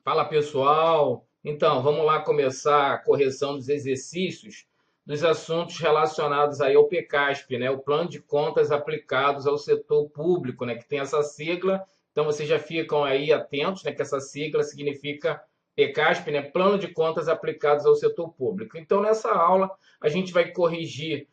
Fala pessoal, então vamos lá começar a correção dos exercícios dos assuntos relacionados aí ao PCASP, né? O Plano de Contas aplicados ao setor público, né? Que tem essa sigla, então vocês já ficam aí atentos, né? Que essa sigla significa PCASP, né? Plano de Contas aplicados ao setor público. Então nessa aula a gente vai corrigir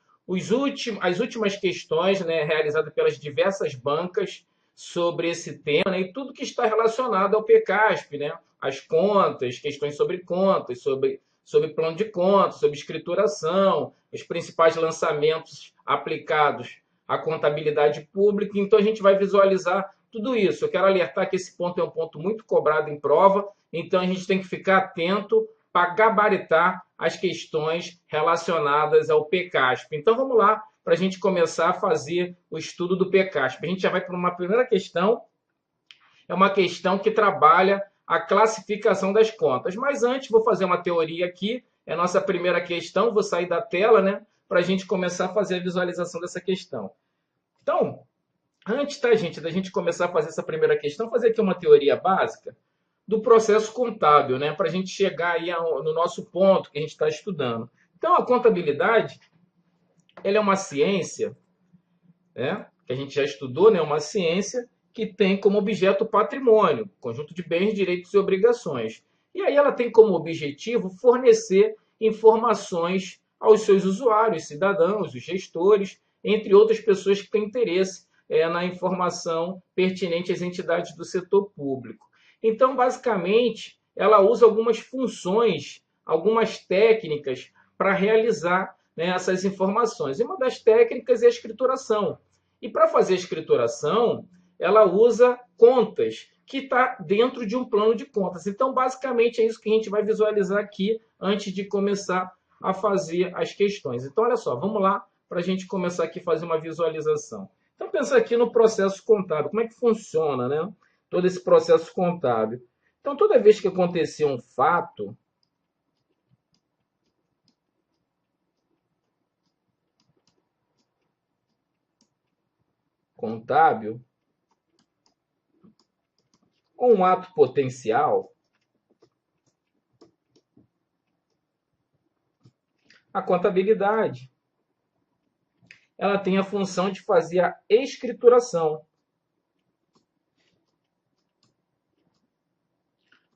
as últimas questões, né? Realizadas pelas diversas bancas sobre esse tema, né? E tudo que está relacionado ao PCASP, né? As contas, questões sobre plano de contas, sobre escrituração, os principais lançamentos aplicados à contabilidade pública. Então, a gente vai visualizar tudo isso. Eu quero alertar que esse ponto é um ponto muito cobrado em prova, então a gente tem que ficar atento para gabaritar as questões relacionadas ao PCASP. Então, vamos lá para a gente começar a fazer o estudo do PCASP. A gente já vai para uma primeira questão, é uma questão que trabalha a classificação das contas. Mas antes, vou fazer uma teoria aqui, é a nossa primeira questão, vou sair da tela, né, para a gente começar a fazer a visualização dessa questão. Então, antes, tá, gente, da gente começar a fazer essa primeira questão, fazer aqui uma teoria básica do processo contábil, né, para a gente chegar aí no nosso ponto que a gente está estudando. Então, a contabilidade, ela é uma ciência, né, que a gente já estudou, né, uma ciência que tem como objeto o patrimônio, conjunto de bens, direitos e obrigações. E aí ela tem como objetivo fornecer informações aos seus usuários, cidadãos, os gestores, entre outras pessoas que têm interesse na informação pertinente às entidades do setor público. Então, basicamente, ela usa algumas funções, algumas técnicas para realizar, né, essas informações. E uma das técnicas é a escrituração. E para fazer a escrituração, ela usa contas, que está dentro de um plano de contas. Então, basicamente, é isso que a gente vai visualizar aqui antes de começar a fazer as questões. Então, olha só, vamos lá para a gente começar aqui a fazer uma visualização. Então, pensa aqui no processo contábil. Como é que funciona, né? Todo esse processo contábil. Então, toda vez que acontecer um fato contábil ou um ato potencial, a contabilidade ela tem a função de fazer a escrituração.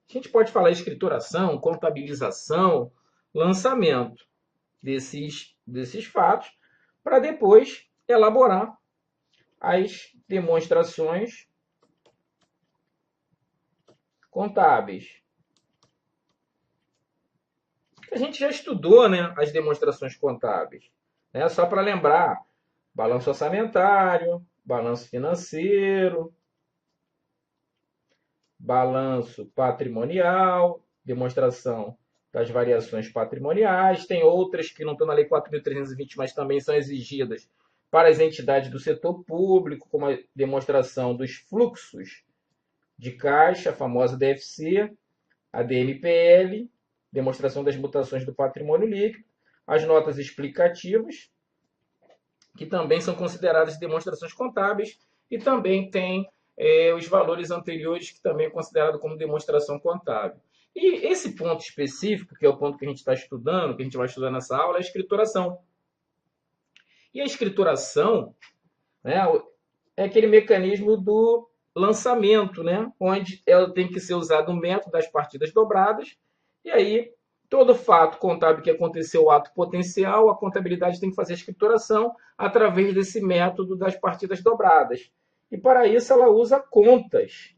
A gente pode falar escrituração, contabilização, lançamento desses fatos, para depois elaborar as demonstrações contábeis. A gente já estudou, né, as demonstrações contábeis. Né? Só para lembrar, balanço orçamentário, balanço financeiro, balanço patrimonial, demonstração das variações patrimoniais. Tem outras que não estão na Lei 4.320, mas também são exigidas para as entidades do setor público, como a demonstração dos fluxos de caixa, a famosa DFC, a DMPL, demonstração das mutações do patrimônio líquido, as notas explicativas, que também são consideradas demonstrações contábeis, e também tem os valores anteriores, que também é considerado como demonstração contábil. E esse ponto específico, que é o ponto que a gente está estudando, que a gente vai estudar nessa aula, é a escrituração. E a escrituração, né, é aquele mecanismo do lançamento, né, onde ela tem que ser usado o método das partidas dobradas, e aí todo fato contábil que aconteceu, o ato potencial, a contabilidade tem que fazer a escrituração através desse método das partidas dobradas. E para isso ela usa contas.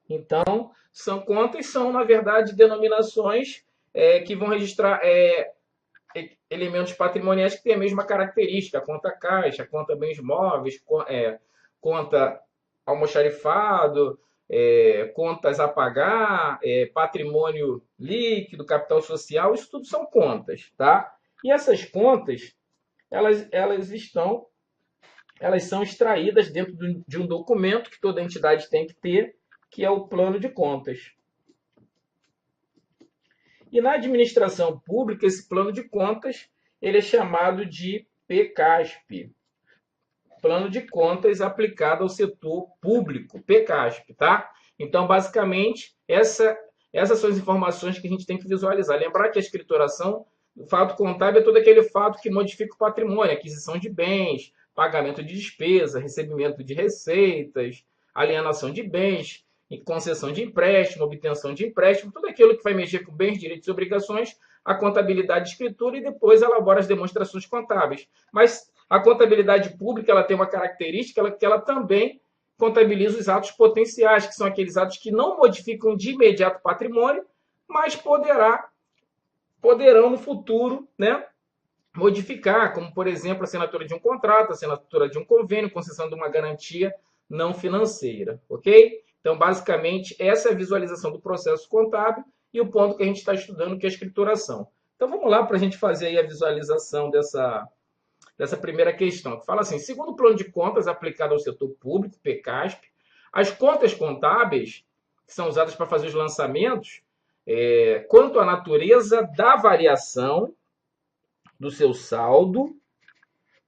Então, são, na verdade, denominações que vão registrar elementos patrimoniais que têm a mesma característica: conta caixa, conta bens móveis, conta almoxarifado, contas a pagar, patrimônio líquido, capital social. Isso tudo são contas, tá? E essas contas, elas são extraídas dentro de um documento que toda entidade tem que ter, que é o plano de contas. E na administração pública, esse plano de contas ele é chamado de PCASP, Plano de Contas aplicado ao setor público, PCASP, tá? Então, basicamente, essas são as informações que a gente tem que visualizar. Lembrar que a escrituração, o fato contábil é todo aquele fato que modifica o patrimônio, aquisição de bens, pagamento de despesa, recebimento de receitas, alienação de bens, concessão de empréstimo, obtenção de empréstimo, tudo aquilo que vai mexer com bens, direitos e obrigações, a contabilidade de escritura e depois elabora as demonstrações contábeis. Mas a contabilidade pública ela tem uma característica que ela também contabiliza os atos potenciais, que são aqueles atos que não modificam de imediato o patrimônio, mas poderão no futuro, né, modificar, como, por exemplo, a assinatura de um contrato, a assinatura de um convênio, concessão de uma garantia não financeira, ok? Então, basicamente, essa é a visualização do processo contábil e o ponto que a gente está estudando, que é a escrituração. Então, vamos lá para a gente fazer aí a visualização dessa primeira questão, que fala assim: segundo o plano de contas aplicado ao setor público, PECASP, as contas contábeis, que são usadas para fazer os lançamentos, quanto à natureza da variação do seu saldo,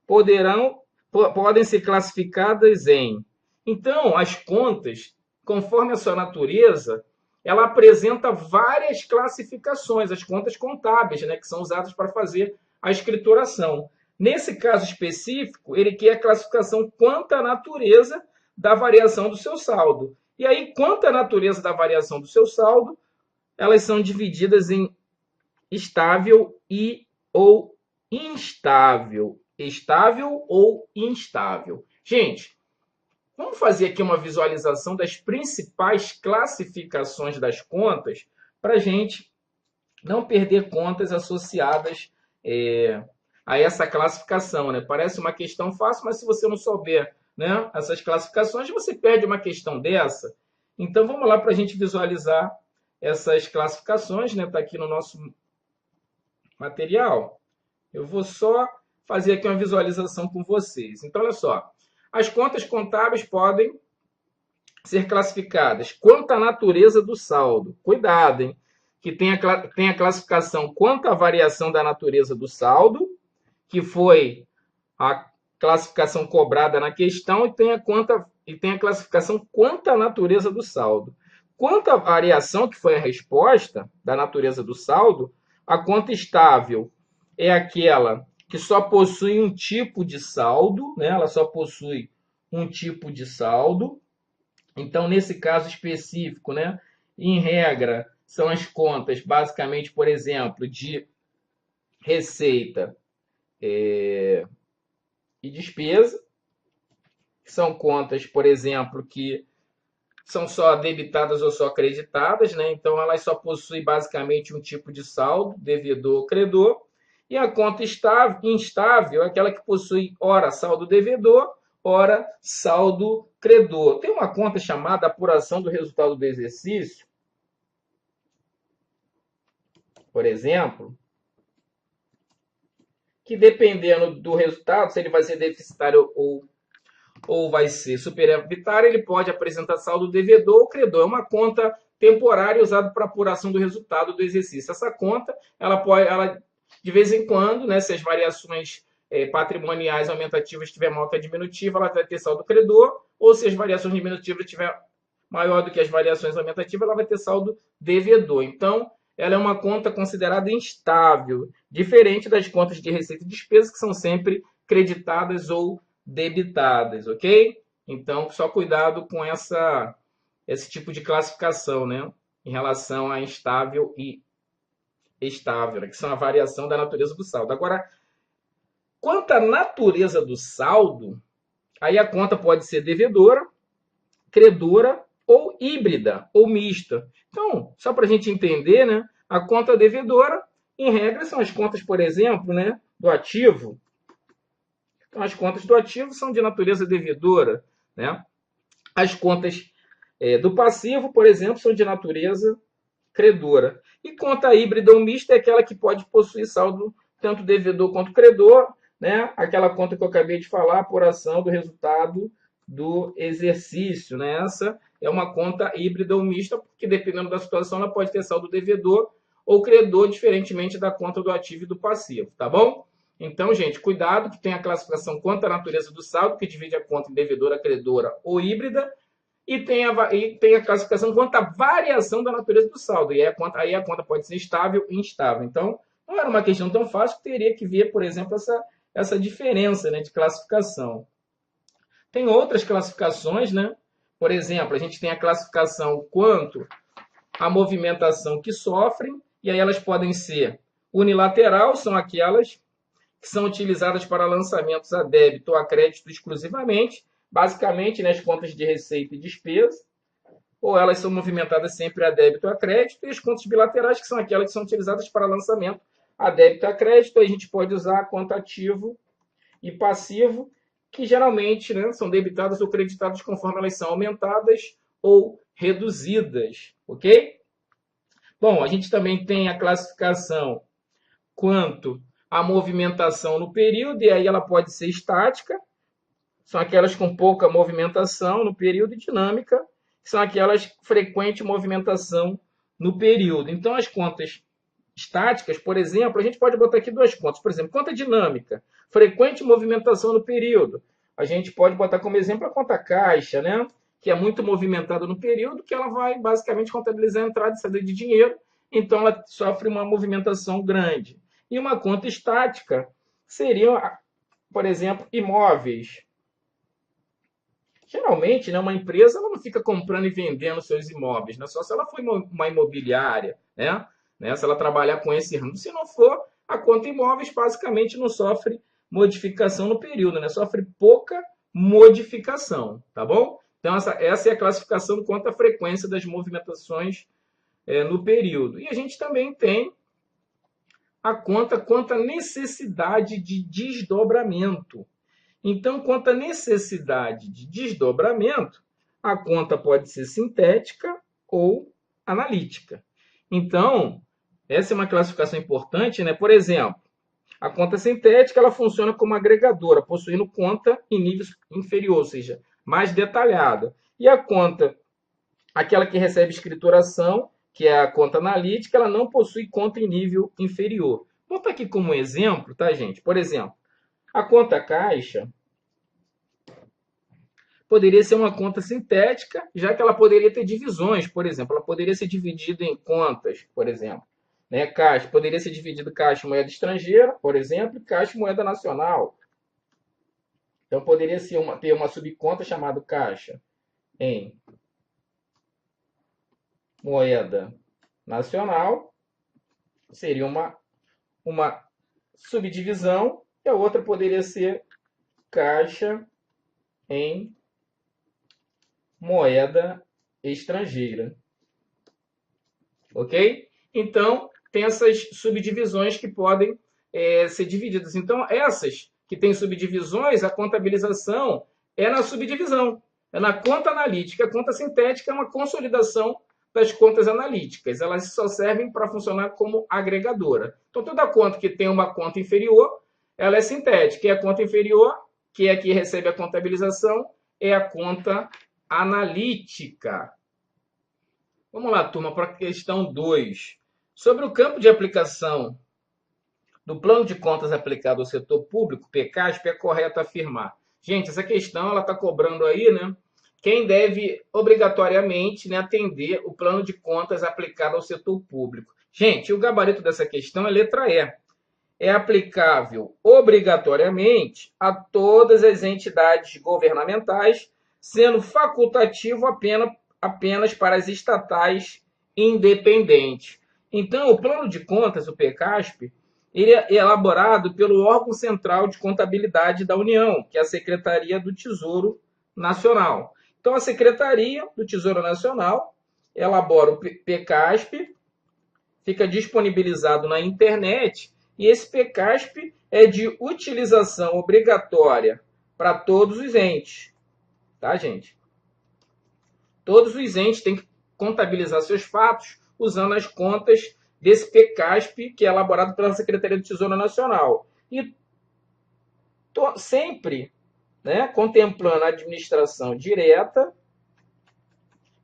podem ser classificadas em... Então, as contas, conforme a sua natureza, ela apresenta várias classificações, as contas contábeis, né, que são usadas para fazer a escrituração. Nesse caso específico, ele quer a classificação quanto à natureza da variação do seu saldo. E aí, quanto à natureza da variação do seu saldo, elas são divididas em estável ou instável. Estável ou instável. Gente, vamos fazer aqui uma visualização das principais classificações das contas para a gente não perder contas associadas a essa classificação, né? Parece uma questão fácil, mas se você não souber, né, essas classificações, você perde uma questão dessa. Então, vamos lá para a gente visualizar essas classificações, né? Está aqui no nosso material. Eu vou só fazer aqui uma visualização com vocês. Então, olha só. As contas contábeis podem ser classificadas quanto à natureza do saldo. Cuidado, hein? Que tem a classificação quanto à variação da natureza do saldo, que foi a classificação cobrada na questão, e tem a classificação quanto à natureza do saldo. Quanto à variação, que foi a resposta da natureza do saldo, a conta estável é aquela que só possui um tipo de saldo, né? Ela só possui um tipo de saldo. Então, nesse caso específico, né, em regra, são as contas, basicamente, por exemplo, de receita e despesa. São contas, por exemplo, que são só debitadas ou só creditadas, né? Então, elas só possuem basicamente um tipo de saldo, devedor ou credor. E a conta instável é aquela que possui, ora, saldo devedor, ora, saldo credor. Tem uma conta chamada apuração do resultado do exercício, por exemplo, que dependendo do resultado, se ele vai ser deficitário ou vai ser superavitário, ele pode apresentar saldo devedor ou credor. É uma conta temporária usada para apuração do resultado do exercício. Essa conta, ela de vez em quando, né, se as variações patrimoniais aumentativas estiver maior que a diminutiva, ela vai ter saldo credor, ou se as variações diminutivas estiver maior do que as variações aumentativas, ela vai ter saldo devedor. Então, ela é uma conta considerada instável, diferente das contas de receita e despesa, que são sempre creditadas ou debitadas, ok? Então, só cuidado com esse tipo de classificação, né, em relação a instável e estável, né, que são a variação da natureza do saldo. Agora, quanto à natureza do saldo, aí a conta pode ser devedora, credora ou híbrida ou mista. Então, só para a gente entender, né, a conta devedora, em regra, são as contas, por exemplo, né, do ativo. Então, as contas do ativo são de natureza devedora, né? As contas do passivo, por exemplo, são de natureza credora. E conta híbrida ou mista é aquela que pode possuir saldo tanto devedor quanto credor, né? Aquela conta que eu acabei de falar, apuração do resultado do exercício, né? Essa é uma conta híbrida ou mista, porque dependendo da situação, ela pode ter saldo devedor ou credor, diferentemente da conta do ativo e do passivo, tá bom? Então, gente, cuidado que tem a classificação quanto à natureza do saldo, que divide a conta em devedora, credora ou híbrida, e tem a classificação quanto à variação da natureza do saldo. E aí a conta pode ser estável e instável. Então, não era uma questão tão fácil que teria que ver, por exemplo, essa diferença, né, de classificação. Tem outras classificações, né? Por exemplo, a gente tem a classificação quanto à movimentação que sofrem, e aí elas podem ser unilateral, são aquelas que são utilizadas para lançamentos a débito ou a crédito exclusivamente, basicamente nas contas de receita e despesa, ou elas são movimentadas sempre a débito ou a crédito, e as contas bilaterais, que são aquelas que são utilizadas para lançamento a débito ou a crédito, aí a gente pode usar a conta ativo e passivo, que geralmente, né, são debitadas ou creditadas conforme elas são aumentadas ou reduzidas, ok? Bom, a gente também tem a classificação quanto à movimentação no período, e aí ela pode ser estática, são aquelas com pouca movimentação no período, e dinâmica, que são aquelas com frequente movimentação no período. Então, as contas estáticas, por exemplo, a gente pode botar aqui duas contas. Por exemplo, conta dinâmica, frequente movimentação no período. A gente pode botar como exemplo a conta caixa, né? Que é muito movimentada no período, que ela vai basicamente contabilizar a entrada e saída de dinheiro, então ela sofre uma movimentação grande. E uma conta estática seria, por exemplo, imóveis. Geralmente, né, uma empresa ela não fica comprando e vendendo seus imóveis, né? Só se ela for uma imobiliária, né? Se ela trabalhar com esse ramo. Se não for, a conta imóveis basicamente não sofre modificação no período, né? Sofre pouca modificação, tá bom? Então, essa é a classificação quanto à frequência das movimentações no período. E a gente também tem a conta quanto à necessidade de desdobramento. Então, quanto à necessidade de desdobramento, a conta pode ser sintética ou analítica. Então, essa é uma classificação importante, né? Por exemplo, a conta sintética ela funciona como agregadora, possuindo conta em níveis inferior, ou seja, mais detalhada. E a conta, aquela que recebe escrituração, que é a conta analítica, ela não possui conta em nível inferior. Vou botar aqui como exemplo, tá, gente? Por exemplo, a conta caixa poderia ser uma conta sintética, já que ela poderia ter divisões, por exemplo. Ela poderia ser dividida em contas, por exemplo. Né? Caixa, poderia ser dividido caixa e moeda estrangeira, por exemplo, e caixa e moeda nacional. Então, poderia ter uma subconta chamada caixa em moeda nacional, seria uma subdivisão, e a outra poderia ser caixa em moeda estrangeira. Ok? Então, tem essas subdivisões que podem ser divididas. Então, essas que têm subdivisões, a contabilização é na subdivisão, é na conta analítica. A conta sintética é uma consolidação das contas analíticas. Elas só servem para funcionar como agregadora. Então, toda conta que tem uma conta inferior, ela é sintética. E a conta inferior, que é a que recebe a contabilização, é a conta analítica. Vamos lá, turma, para a questão 2. Sobre o campo de aplicação do plano de contas aplicado ao setor público, PCASP, é correto afirmar. Gente, essa questão ela está cobrando aí, né? Quem deve obrigatoriamente, né, atender o plano de contas aplicado ao setor público. Gente, o gabarito dessa questão é letra E. É aplicável obrigatoriamente a todas as entidades governamentais, sendo facultativo apenas para as estatais independentes. Então, o plano de contas, o PCASP, ele é elaborado pelo órgão central de contabilidade da União, que é a Secretaria do Tesouro Nacional. Então, a Secretaria do Tesouro Nacional elabora o PCASP, fica disponibilizado na internet, e esse PCASP é de utilização obrigatória para todos os entes. Tá, gente? Todos os entes têm que contabilizar seus fatos usando as contas desse PCASP, que é elaborado pela Secretaria do Tesouro Nacional. E sempre, né, contemplando a administração direta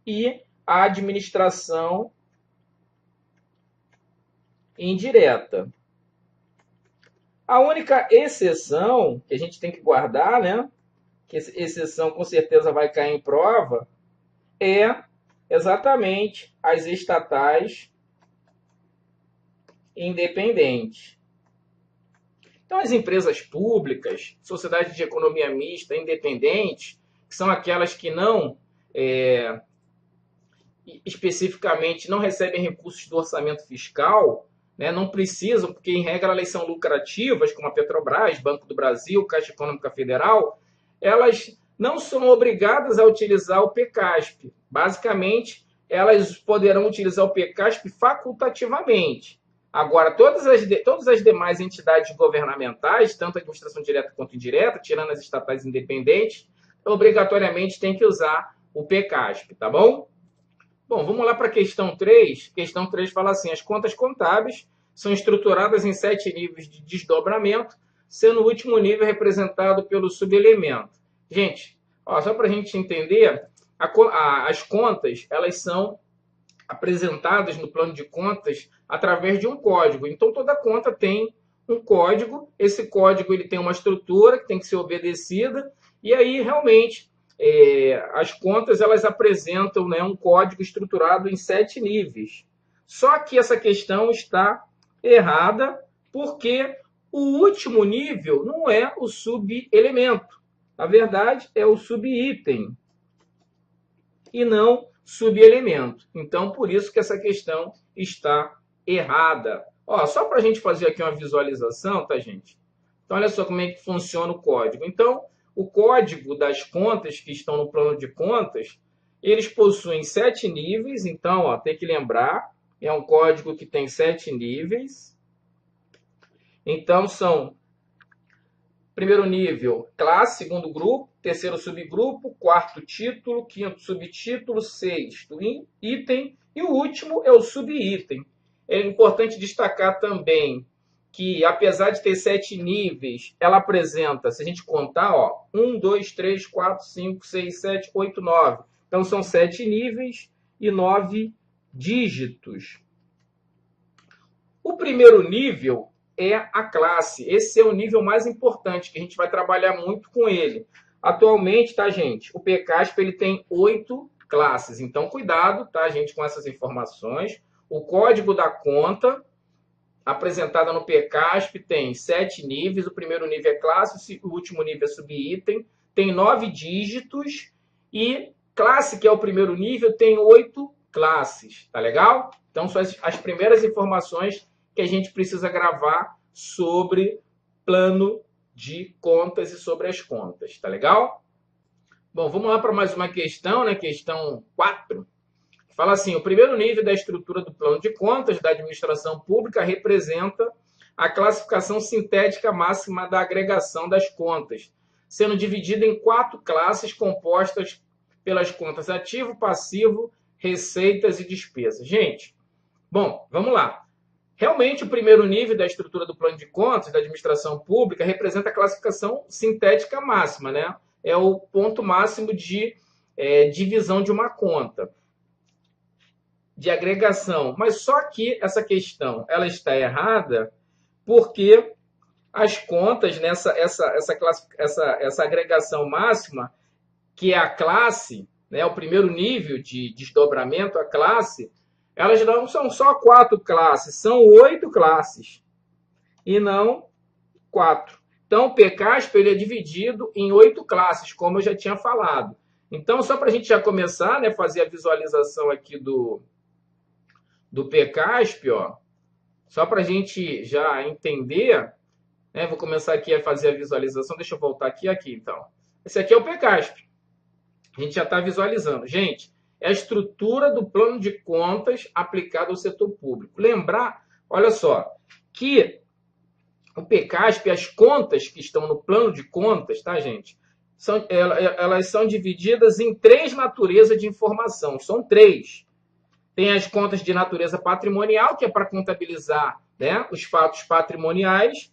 e a administração indireta. A única exceção que a gente tem que guardar, né, que exceção com certeza vai cair em prova, é exatamente as estatais independentes. Então, as empresas públicas, sociedades de economia mista, independentes, que são aquelas que não, especificamente, não recebem recursos do orçamento fiscal, né, não precisam, porque, em regra, elas são lucrativas, como a Petrobras, Banco do Brasil, Caixa Econômica Federal, elas não são obrigadas a utilizar o PECASP. Basicamente, elas poderão utilizar o PECASP facultativamente. Agora, todas as demais entidades governamentais, tanto a administração direta quanto indireta, tirando as estatais independentes, obrigatoriamente tem que usar o PECASP, tá bom? Bom, vamos lá para a questão 3. Questão 3 fala assim: as contas contábeis são estruturadas em 7 níveis de desdobramento, sendo o último nível representado pelo subelemento. Gente, só para a gente entender, as contas, elas são apresentadas no plano de contas através de um código. Então, toda conta tem um código. Esse código ele tem uma estrutura que tem que ser obedecida. E aí, realmente, as contas elas apresentam, né, um código estruturado em 7 níveis. Só que essa questão está errada porque o último nível não é o subelemento. Na verdade, é o subitem e não subelemento. Então, por isso que essa questão está errada. Só para a gente fazer aqui uma visualização, tá, gente? Então, olha só como é que funciona o código. Então, o código das contas que estão no plano de contas, eles possuem 7 níveis. Então, tem que lembrar, é um código que tem 7 níveis. Então, são primeiro nível, classe, segundo grupo, terceiro subgrupo, quarto título, quinto subtítulo, sexto item e o último é o subitem. É importante destacar também que, apesar de ter 7 níveis, ela apresenta, se a gente contar, 1, 2, 3, 4, 5, 6, 7, 8, 9. Então, são 7 níveis e 9 dígitos. O primeiro nível é a classe. Esse é o nível mais importante, que a gente vai trabalhar muito com ele. Atualmente, tá, gente? O PECASP ele tem 8 classes. Então, cuidado, tá, gente, com essas informações. O código da conta, apresentada no PECASP, tem 7 níveis. O primeiro nível é classe, o último nível é subitem. Tem 9 dígitos. E classe, que é o primeiro nível, tem 8 classes. Tá legal? Então, são as primeiras informações que a gente precisa gravar sobre plano de contas e sobre as contas, tá legal? Bom, vamos lá para mais uma questão, né? Questão 4, que fala assim: o primeiro nível da estrutura do plano de contas da administração pública representa a classificação sintética máxima da agregação das contas, sendo dividida em 4 classes compostas pelas contas ativo, passivo, receitas e despesas. Gente, bom, vamos lá. Realmente, o primeiro nível da estrutura do plano de contas da administração pública representa a classificação sintética máxima, né? É o ponto máximo de divisão de uma conta, de agregação. Mas só que essa questão ela está errada porque as contas, nessa essa agregação máxima, que é a classe, né? O primeiro nível de desdobramento, a classe, elas não são só 4 classes, são 8 classes e não 4. Então, o PECASP ele é dividido em 8 classes, como eu já tinha falado. Então, só para a gente já começar, né, fazer a visualização aqui do PECASP, só para a gente já entender, né, vou começar aqui a fazer a visualização. Deixa eu voltar aqui, então. Esse aqui é o PECASP. A gente já está visualizando. Gente, é a estrutura do plano de contas aplicado ao setor público. Lembrar, olha só, que o PECASP, as contas que estão no plano de contas, tá, gente? Elas são divididas em 3 naturezas de informação. São 3. Tem as contas de natureza patrimonial, que é para contabilizar, né, os fatos patrimoniais.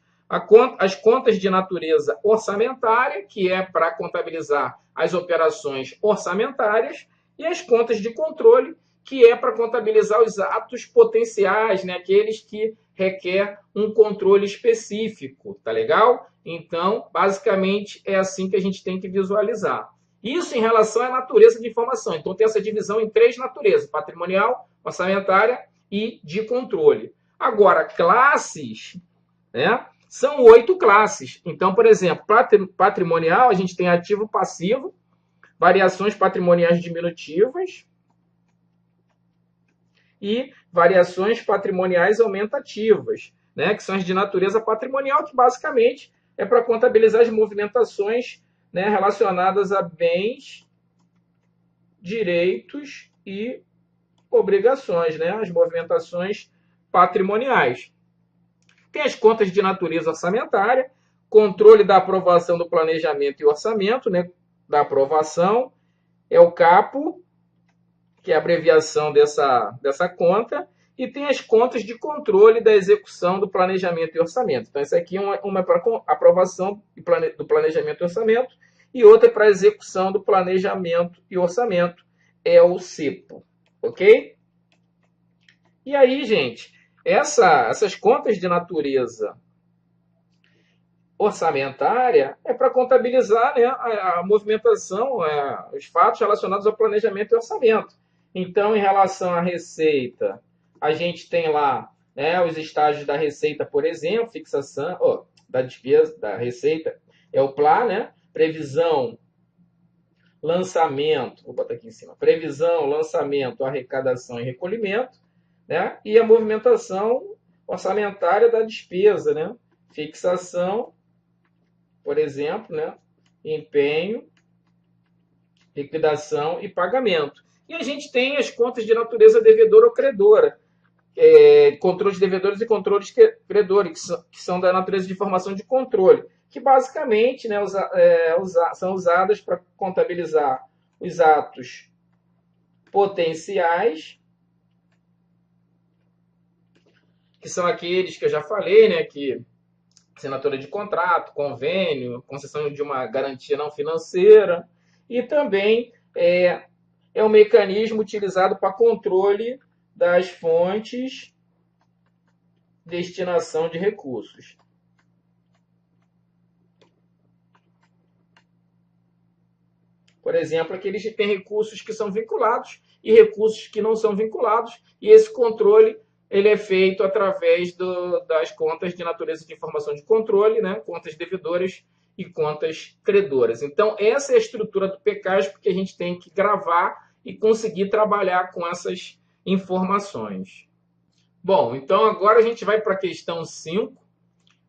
As contas de natureza orçamentária, que é para contabilizar as operações orçamentárias. E as contas de controle, que é para contabilizar os atos potenciais, né? Aqueles que requer um controle específico, tá legal? Então, basicamente, é assim que a gente tem que visualizar. Isso em relação à natureza de informação. Então, tem essa divisão em 3 naturezas: patrimonial, orçamentária e de controle. Agora, classes, né? São 8 classes. Então, por exemplo, patrimonial, a gente tem ativo, passivo, variações patrimoniais diminutivas e variações patrimoniais aumentativas, né? Que são as de natureza patrimonial, que basicamente é para contabilizar as movimentações, né, relacionadas a bens, direitos e obrigações, né? As movimentações patrimoniais. Tem as contas de natureza orçamentária, controle da aprovação do planejamento e orçamento, né? Da aprovação, é o CAPO, que é a abreviação dessa conta, e tem as contas de controle da execução do planejamento e orçamento. Então, essa aqui uma é para aprovação do planejamento e orçamento, e outra é para execução do planejamento e orçamento, é o CEPO, ok? E aí, gente, essas contas de natureza orçamentária é para contabilizar, né, a movimentação, os fatos relacionados ao planejamento e orçamento. Então, em relação à receita, a gente tem lá, né, os estágios da receita, por exemplo, fixação, da despesa, da receita, é o PLA, né? Previsão, lançamento, vou botar aqui em cima, previsão, lançamento, arrecadação e recolhimento, né? E a movimentação orçamentária da despesa, né? Fixação, por exemplo, né? Empenho, liquidação e pagamento. E a gente tem as contas de natureza devedora ou credora, controle de devedores e controle de credores, que são da natureza de formação de controle, que basicamente, né, são usadas para contabilizar os atos potenciais, que são aqueles que eu já falei, né, que assinatura de contrato, convênio, concessão de uma garantia não financeira, e também é um mecanismo utilizado para controle das fontes de destinação de recursos. Por exemplo, aqueles que têm recursos que são vinculados e recursos que não são vinculados, e esse controle ele é feito através das contas de natureza de informação de controle, né? Contas devedoras e contas credoras. Então, essa é a estrutura do PCASP que a gente tem que gravar e conseguir trabalhar com essas informações. Bom, então agora a gente vai para a questão 5,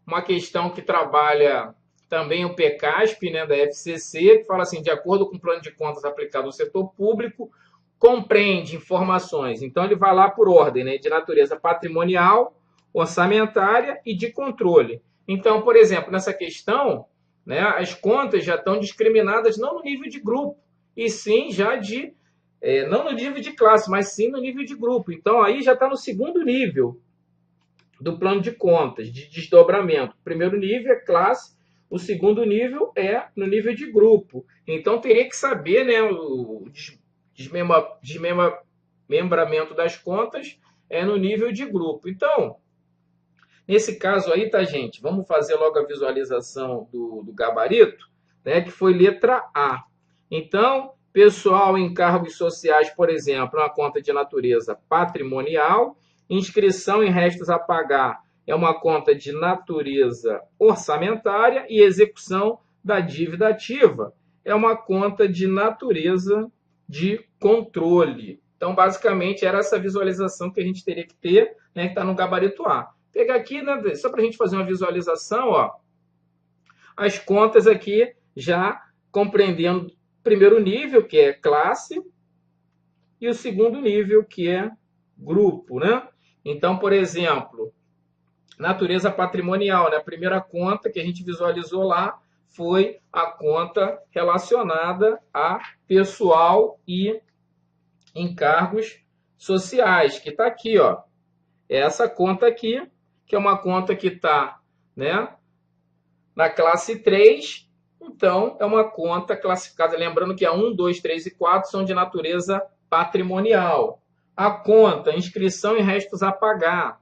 uma questão que trabalha também o PCASP, né, da FCC, que fala assim: de acordo com o plano de contas aplicado ao setor público, compreende informações. Então, ele vai lá por ordem, né, de natureza patrimonial, orçamentária e de controle. Então, por exemplo, nessa questão, né, as contas já estão discriminadas não no nível de grupo, e sim já não no nível de classe, mas sim no nível de grupo. Então, aí já está no segundo nível do plano de contas, de desdobramento. O primeiro nível é classe, o segundo nível é no nível de grupo. Então, teria que saber, né, o desmembramento das contas no nível de grupo. Então, nesse caso aí, tá, gente? Vamos fazer logo a visualização do gabarito, né, que foi letra A. Então, pessoal em cargos sociais, por exemplo, é uma conta de natureza patrimonial. Inscrição em restos a pagar é uma conta de natureza orçamentária. E execução da dívida ativa é uma conta de natureza de controle. Então, basicamente, era essa visualização que a gente teria que ter, né, que está no gabarito A. Vou pegar aqui, né, só para a gente fazer uma visualização, ó, as contas aqui já compreendendo o primeiro nível, que é classe, e o segundo nível, que é grupo, né? Então, por exemplo, natureza patrimonial, né? A primeira conta que a gente visualizou lá foi a conta relacionada a pessoal e encargos sociais, que está aqui, ó. Essa conta aqui, que é uma conta que está, né, na classe 3, então é uma conta classificada, lembrando que a 1, 2, 3 e 4 são de natureza patrimonial. A conta inscrição em restos a pagar.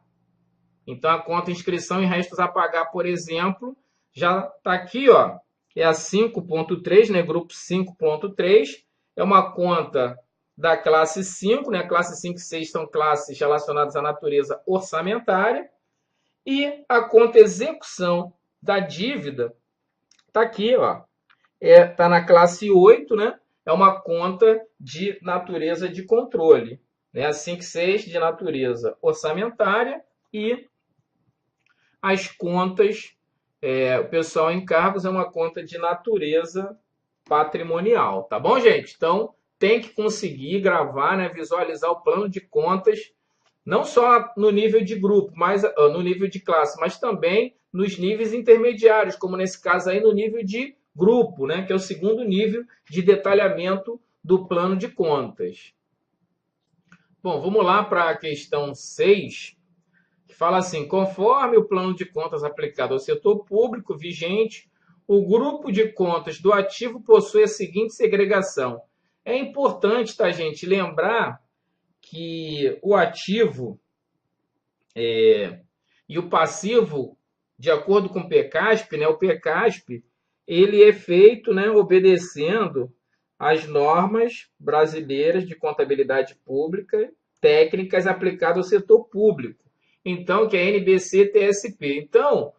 Então, a conta inscrição em restos a pagar, por exemplo, já está aqui, ó. é a 5.3, né? Grupo 5.3, é uma conta da classe 5, né? Classe 5 e 6 são classes relacionadas à natureza orçamentária. E a conta execução da dívida está aqui, ó. Tá na classe 8, né? É uma conta de natureza de controle, né? A 5 e 6 de natureza orçamentária e as contas, o pessoal em cargos é uma conta de natureza patrimonial, tá bom, gente? Então, tem que conseguir gravar, né, visualizar o plano de contas, não só no nível de grupo, mas no nível de classe, mas também nos níveis intermediários, como nesse caso aí no nível de grupo, né, que é o segundo nível de detalhamento do plano de contas. Bom, vamos lá para a questão 6, que fala assim: conforme o plano de contas aplicado ao setor público vigente, o grupo de contas do ativo possui a seguinte segregação. É importante, tá, gente, lembrar que o ativo e o passivo, de acordo com o PECASP, né, o PECASP ele é feito, né, obedecendo às normas brasileiras de contabilidade pública, técnicas aplicadas ao setor público. Então, que é NBC-TSP. Então,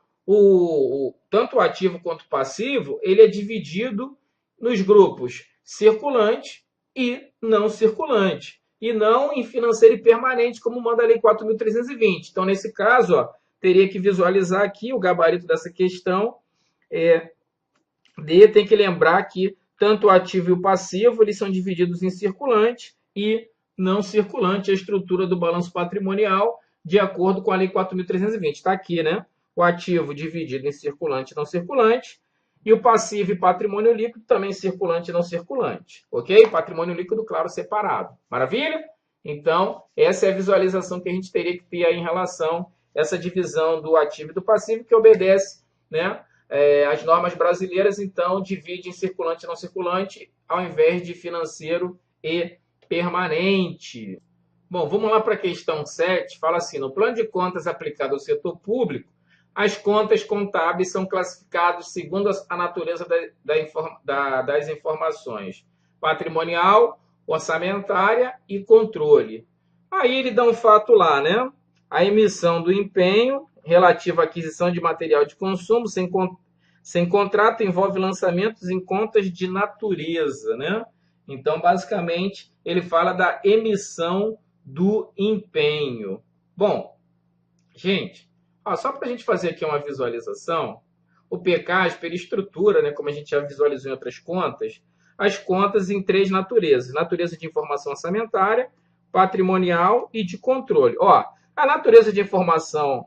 tanto o ativo quanto o passivo, ele é dividido nos grupos circulante e não circulante. E não em financeiro e permanente, como manda a Lei 4.320. Então, nesse caso, ó, teria que visualizar aqui o gabarito dessa questão. Tem que lembrar que tanto o ativo e o passivo eles são divididos em circulante e não circulante, a estrutura do balanço patrimonial, de acordo com a Lei 4.320. Está aqui, né? O ativo dividido em circulante e não circulante, e o passivo e patrimônio líquido também circulante e não circulante. Ok? Patrimônio líquido, claro, separado. Maravilha? Então, essa é a visualização que a gente teria que ter aí em relação a essa divisão do ativo e do passivo, que obedece, né, as normas brasileiras. Então, divide em circulante e não circulante, ao invés de financeiro e permanente. Bom, vamos lá para a questão 7. Fala assim: no plano de contas aplicado ao setor público, as contas contábeis são classificadas segundo a natureza das informações: patrimonial, orçamentária e controle. Aí ele dá um fato lá, né? A emissão do empenho relativa à aquisição de material de consumo sem contrato envolve lançamentos em contas de natureza, né? Então, basicamente, ele fala da emissão do empenho. Bom, gente, só para a gente fazer aqui uma visualização, o PECASP ele estrutura, né, como a gente já visualizou em outras contas, as contas em 3 naturezas: natureza de informação orçamentária, patrimonial e de controle. A natureza de informação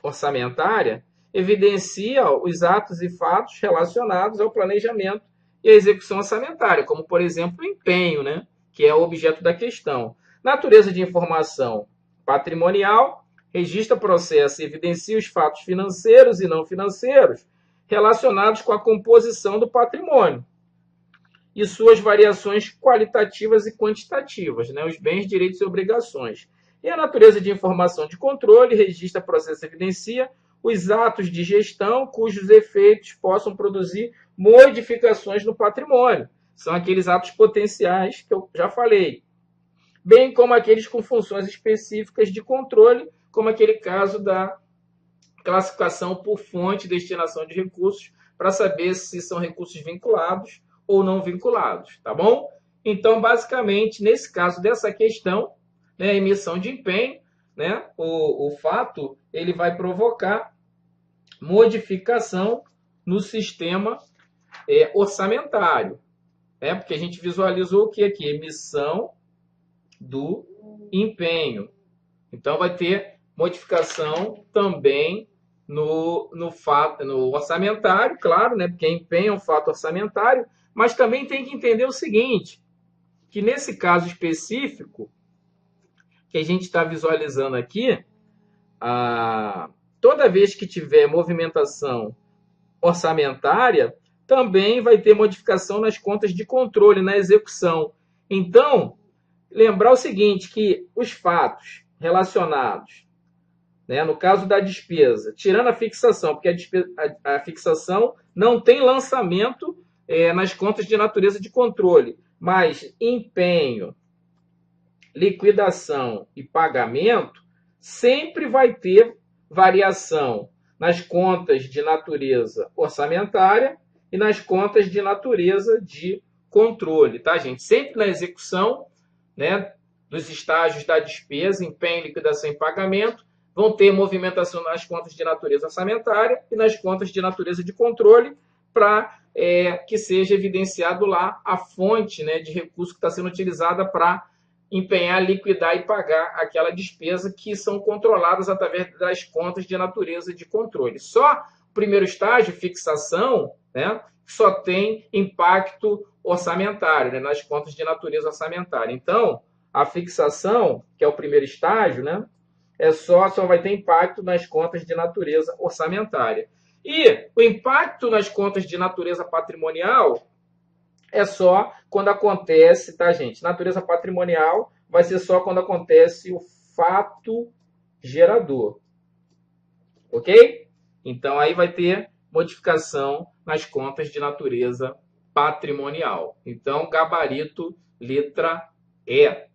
orçamentária evidencia os atos e fatos relacionados ao planejamento e à execução orçamentária, como, por exemplo, o empenho, né, que é o objeto da questão. Natureza de informação patrimonial registra processo e evidencia os fatos financeiros e não financeiros relacionados com a composição do patrimônio e suas variações qualitativas e quantitativas, né, os bens, direitos e obrigações. E a natureza de informação de controle registra processo e evidencia os atos de gestão cujos efeitos possam produzir modificações no patrimônio. São aqueles atos potenciais que eu já falei, bem como aqueles com funções específicas de controle, como aquele caso da classificação por fonte e destinação de recursos, para saber se são recursos vinculados ou não vinculados, tá bom? Então, basicamente, nesse caso dessa questão, né, a emissão de empenho, né, o fato ele vai provocar modificação no sistema orçamentário, né, porque a gente visualizou o que aqui? Emissão do empenho. Então, vai ter modificação também no orçamentário, claro, né, porque empenho é um fato orçamentário, mas também tem que entender o seguinte, que nesse caso específico que a gente está visualizando aqui, toda vez que tiver movimentação orçamentária, também vai ter modificação nas contas de controle, na execução. Então, lembrar o seguinte, que os fatos relacionados né? No caso da despesa, tirando a fixação, porque a fixação não tem lançamento nas contas de natureza de controle, mas empenho, liquidação e pagamento sempre vai ter variação nas contas de natureza orçamentária e nas contas de natureza de controle, tá, gente? Sempre na execução, né, dos estágios da despesa, empenho, liquidação e pagamento, vão ter movimentação nas contas de natureza orçamentária e nas contas de natureza de controle para que seja evidenciado lá a fonte, né, de recurso que está sendo utilizada para empenhar, liquidar e pagar aquela despesa, que são controladas através das contas de natureza de controle. Só o primeiro estágio, fixação, né, só tem impacto orçamentário, né, nas contas de natureza orçamentária. Então, a fixação, que é o primeiro estágio, né, só vai ter impacto nas contas de natureza orçamentária. E o impacto nas contas de natureza patrimonial é só quando acontece, tá, gente? Natureza patrimonial vai ser só quando acontece o fato gerador. Ok? Então, aí vai ter modificação nas contas de natureza patrimonial. Então, gabarito, letra E.